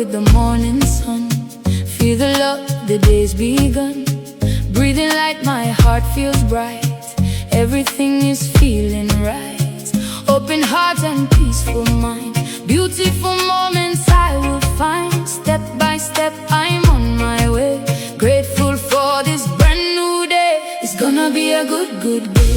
with the morning sun. Feel the love, the day's begun. Breathing light, my heart feels bright. Everything is feeling right. Open heart and peaceful mind. Beautiful moments I will find. Step by step I'm on my way. Grateful for this brand new day. It's gonna be a good day.